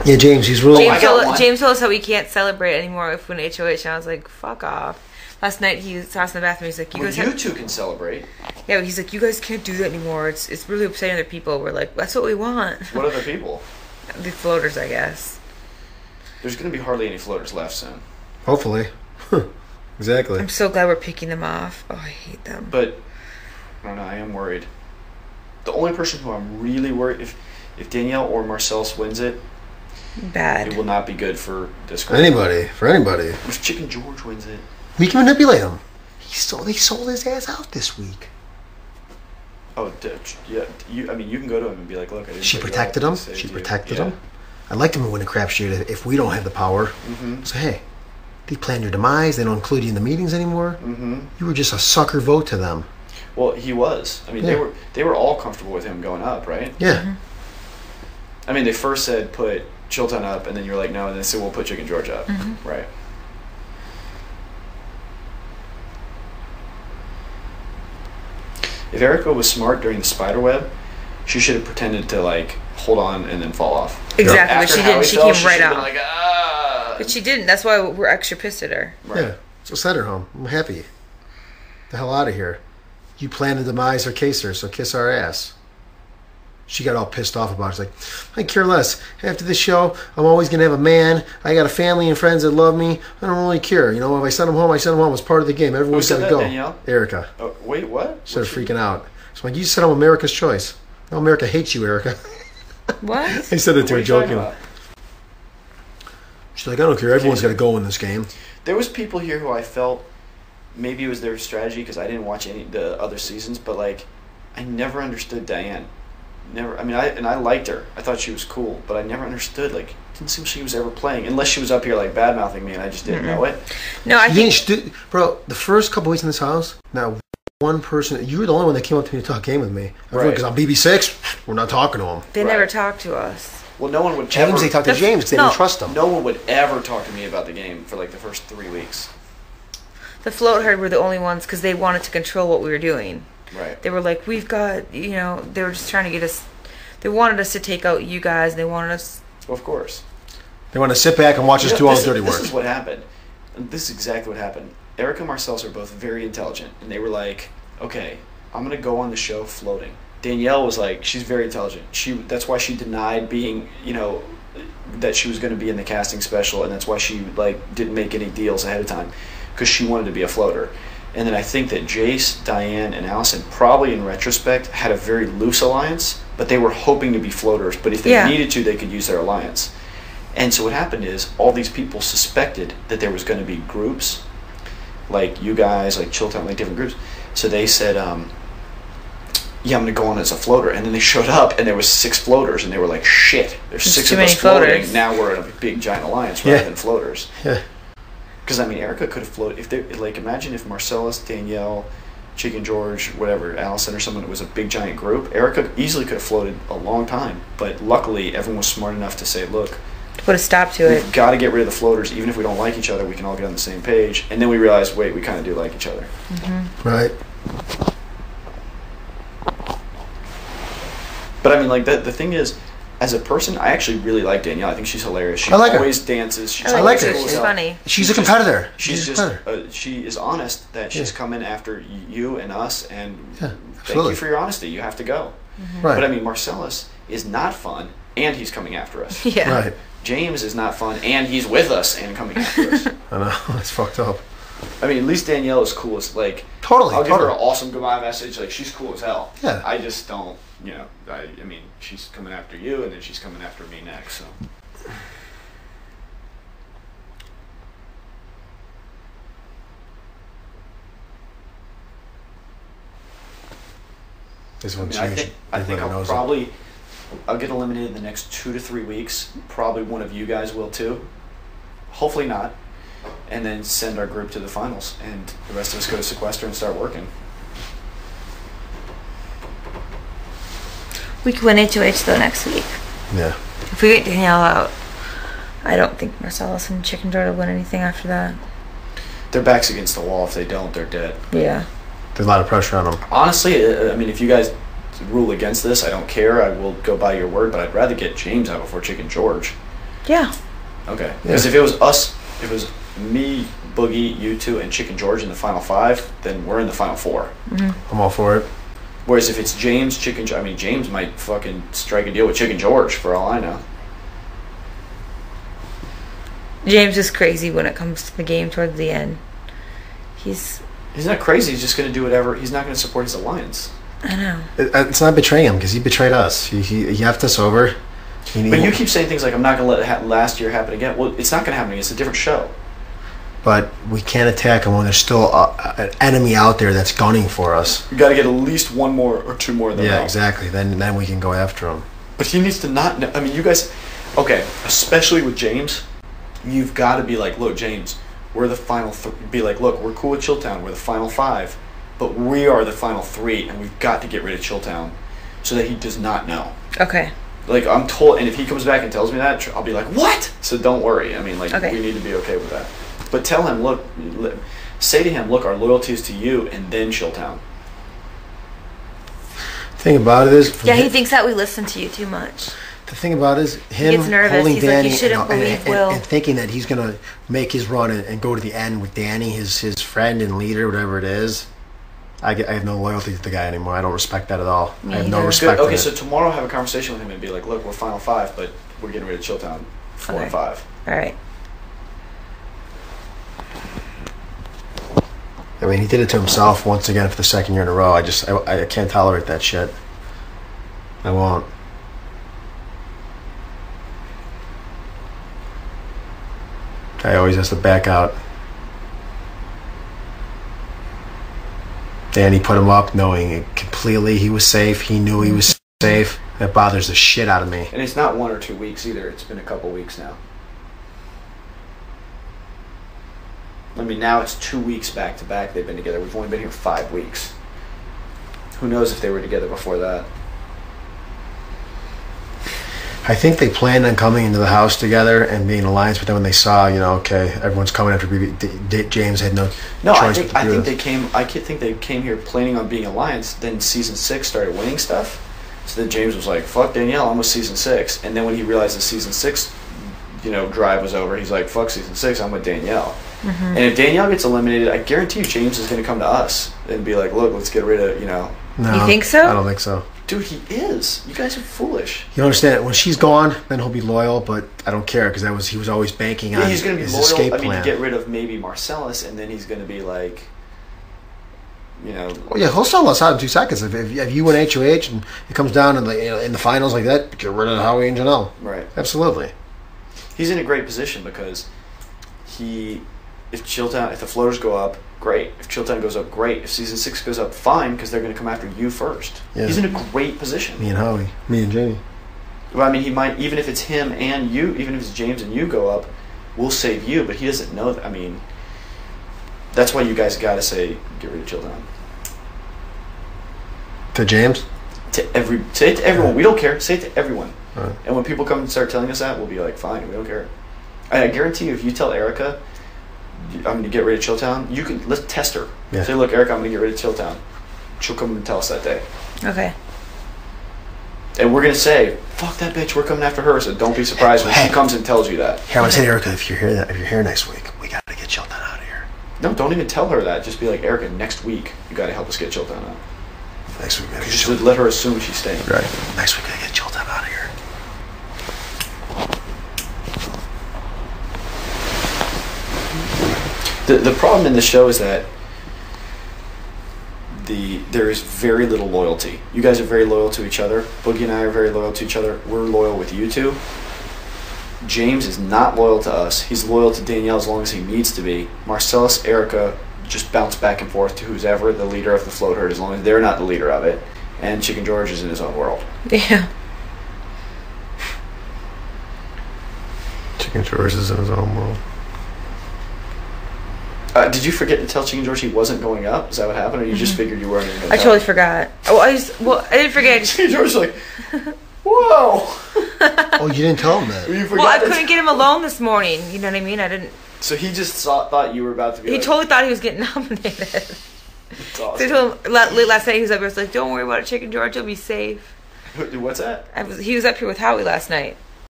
Yeah, James, he's really... James told us how we can't celebrate anymore if we're in HOH, and I was like, fuck off. Last night he saw us in the bathroom, he's like, you two can celebrate. Yeah, but he's like, you guys can't do that anymore. It's really upsetting other people. We're like, that's what we want. What other people? The floaters, I guess. There's going to be hardly any floaters left soon. Hopefully. Exactly. I'm so glad we're picking them off. Oh, I hate them. But, I don't know, I am worried. The only person who I'm really worried, if Danielle or Marcellus wins it, bad. It will not be good for this group. For anybody. If Chicken George wins it. We can manipulate him. They sold his ass out this week. Oh, yeah. You can go to him and be like, look, I didn't She protected him. She protected him. I'd like him to win a crapshoot if we don't have the power. Mm-hmm. So, hey, they planned your demise. They don't include you in the meetings anymore. Mm-hmm. You were just a sucker vote to them. Well, he was. I mean, they were all comfortable with him going up, right? Yeah. Mm-hmm. I mean, they first said put Chilton up, and then you were like, no, and then they said we'll put Chicken George up, right? If Erica was smart during the spider web, she should have pretended to like hold on and then fall off. Exactly, but she didn't. She came right out. Like, But she didn't. That's why we're extra pissed at her. Right. Yeah. So send her home. I'm happy. The hell out of here. You planned to demise her caser, so kiss our ass. She got all pissed off about it. She's like, I care less. After this show, I'm always going to have a man. I got a family and friends that love me. I don't really care. You know, if I send them home, I send them home. It's part of the game. Everyone's got to go. Danielle? Erica. Oh, wait, what? Started freaking out. So like, you said I'm America's choice. No, America hates you, Erica. What? I said it to her joking. She's like, I don't care. Everyone's got to go in this game. There was people here who I felt maybe it was their strategy because I didn't watch any of the other seasons, but like I never understood Diane. Never. I mean, I liked her. I thought she was cool, but I never understood. Like, it didn't seem she was ever playing unless she was up here like bad mouthing me, and I just didn't know it. No, I think, bro. The first couple weeks in this house, now one person. You were the only one that came up to me to talk game with me. Because on BB6, we're not talking to him. They never talk to us. Well, no one would. James, they talked to James because they didn't trust him. No one would ever talk to me about the game for like the first 3 weeks. The float herd were the only ones because they wanted to control what we were doing. Right. They were like, we've got, they were just trying to get us. They wanted us to take out you guys. They wanted us. Well, of course. They want to sit back and watch us do all the dirty work. This is what happened. This is exactly what happened. Erica and Marcellus are both very intelligent, and they were like, okay, I'm going to go on the show floating. Danielle was like, she's very intelligent. That's why she denied being, that she was going to be in the casting special, and that's why she like didn't make any deals ahead of time, because she wanted to be a floater. And then I think that Jace, Diane, and Allison probably in retrospect had a very loose alliance, but they were hoping to be floaters, but if they needed to, they could use their alliance. And so what happened is all these people suspected that there was going to be groups, like you guys, like Chilton, like different groups. So they said, yeah, I'm going to go on as a floater. And then they showed up, and there was 6 floaters, and they were like, shit, there's 6 of us floating. Now we're in a big, giant alliance rather than floaters. Yeah. Because, I mean, Erica could have floated. If they, like, imagine if Marcellus, Danielle, Chicken George, whatever, Allison or someone that was a big, giant group, Erica easily could have floated a long time. But luckily, everyone was smart enough to say, look, to put a stop to it. We've got to get rid of the floaters. Even if we don't like each other, we can all get on the same page. And then we realized, wait, we kind of do like each other. Mm-hmm. Right. But I mean, like, the thing is, as a person, I actually really like Danielle. I think she's hilarious. She always dances. I like her. She's funny. She's a competitor. She is honest that she's coming after you and us, and thank you for your honesty. You have to go. Mm-hmm. Right. But I mean, Marcellus is not fun, and he's coming after us. Yeah. Right. James is not fun, and he's with us and coming after us. I know. That's fucked up. I mean, at least Danielle is cool as, like... Totally. I'll give her an awesome goodbye message. Like, she's cool as hell. Yeah. I just don't, I mean, she's coming after you, and then she's coming after me next, so... This one's I think I'll get eliminated in the next 2 to 3 weeks. Probably one of you guys will too. Hopefully not. And then send our group to the finals, and the rest of us go to sequester and start working. We could win HOH though next week. Yeah. If we get Danielle out, I don't think Marcellus and Chicken George will win anything after that. Their back's against the wall. If they don't, they're dead. Yeah. There's a lot of pressure on them. Honestly, I mean, if you guys rule against this, I don't care. I will go by your word, but I'd rather get James out before Chicken George. Yeah. Okay. Because if it was us, if it was me, Boogie, you two, and Chicken George in the final 5, then we're in the final 4. I'm all for it. Whereas if it's James, James might fucking strike a deal with Chicken George for all I know. James is crazy when it comes to the game towards the end. He's not crazy. He's just going to do whatever. He's not going to support his alliance. I know. It's not betraying him because he betrayed us. He effed us over. But you keep saying things like, I'm not going to let last year happen again. Well, it's not going to happen again. It's a different show. But we can't attack him when there's still an enemy out there that's gunning for us. You got to get at least 1 more or 2 more than that. Yeah, exactly. Then we can go after him. But he needs to not know. I mean, you guys... Okay, especially with James, you've got to be like, look, James, we're the final... Be like, look, we're cool with Chilltown. We're the final 5. But we are the final 3, and we've got to get rid of Chilltown so that he does not know. Okay. Like, I'm told... And if he comes back and tells me that, I'll be like, what? So don't worry. I mean, like, we need to be okay with that. But tell him, look, say to him, look, our loyalty is to you, and then Chilltown. The thing about it is... Yeah, he thinks that we listen to you too much. The thing about it is him gets nervous. holding He's Danny like, you shouldn't believe Will. And thinking that he's going to make his run and go to the end with Danny, his friend and leader, whatever it is. I have no loyalty to the guy anymore. I don't respect that at all. I have no respect for it. Okay, so tomorrow have a conversation with him and be like, look, we're final 5, but we're getting rid of Chilltown 4 and 5. All right. I mean, he did it to himself once again for the 2nd year in a row. I can't tolerate that shit. I won't. Guy always has to back out. Danny put him up knowing it completely he was safe. He knew he was safe. That bothers the shit out of me. And it's not 1 or 2 weeks either. It's been a couple weeks now. I mean, now it's 2 weeks back to back they've been together. We've only been here 5 weeks. Who knows if they were together before that? I think they planned on coming into the house together and being in alliance, but then when they saw, okay, everyone's coming after BB, James had no choice. I think they came here planning on being alliance. Then season 6 started winning stuff, so then James was like, "Fuck Danielle, I'm with season 6." And then when he realized the season 6, drive was over, he's like, "Fuck season 6, I'm with Danielle." Mm-hmm. And if Danielle gets eliminated, I guarantee you James is going to come to us and be like, "Look, let's get rid of." No, you think so? I don't think so. Dude, he is. You guys are foolish. You understand? When she's gone, then he'll be loyal, but I don't care because he was always banking on he's going to be his loyal. escape I mean, plan. to get rid of maybe Marcellus, and then he's going to be like, Well, yeah, he'll sell us out in 2 seconds. If you win HOH and it comes down in the finals like that, get rid of Howie and Janelle. Right. Absolutely. He's in a great position because if the floaters go up, great. If Chilltown goes up, great. If season 6 goes up, fine, because they're going to come after you first. Yeah. He's in a great position. Me and Howie. Me and Jamie. Well, I mean, he might, even if it's him and you, even if it's James and you go up, we'll save you, but he doesn't know that. I mean, that's why you guys got to say, get rid of Chilltown. To James? Say it to everyone. We don't care. Say it to everyone. Right. And when people come and start telling us that, we'll be like, fine, we don't care. I guarantee you, if you tell Erica, I'm going to get rid of Chilltown, let's test her. Yeah. Say, look, Erica, I'm going to get rid of Chilltown. She'll come and tell us that day. Okay. And we're going to say, fuck that bitch, we're coming after her, so don't be surprised when she comes and tells you that. Here, I'm going to say to Erica, if you're here next week, we got to get Chilltown out of here. No, don't even tell her that. Just be like, Erica, next week, you got to help us get Chilltown out. Next week, we got to get Chilltown. Just let her assume she's staying. Right. Next week, we got to get Chilltown out of here. The problem in the show is that there is very little loyalty. You guys are very loyal to each other. Boogie and I are very loyal to each other. We're loyal with you two. James is not loyal to us. He's loyal to Danielle as long as he needs to be. Marcellus, Erica just bounce back and forth to who's ever the leader of the float herd as long as they're not the leader of it. And Chicken George is in his own world. Yeah. Chicken George is in his own world. Did you forget to tell Chicken George he wasn't going up? Is that what happened, or you just figured you weren't going to go? I totally forgot. I didn't forget. Chicken George was like, whoa. Oh, you didn't tell him that. Well, I couldn't get him alone this morning. You know what I mean? I didn't. So he just thought you were about to be. He totally thought he was getting nominated. That's awesome. So I told him last night he was up here. I was like, "Don't worry about it, Chicken George. You'll be safe." What's that? He was up here with Howie last night.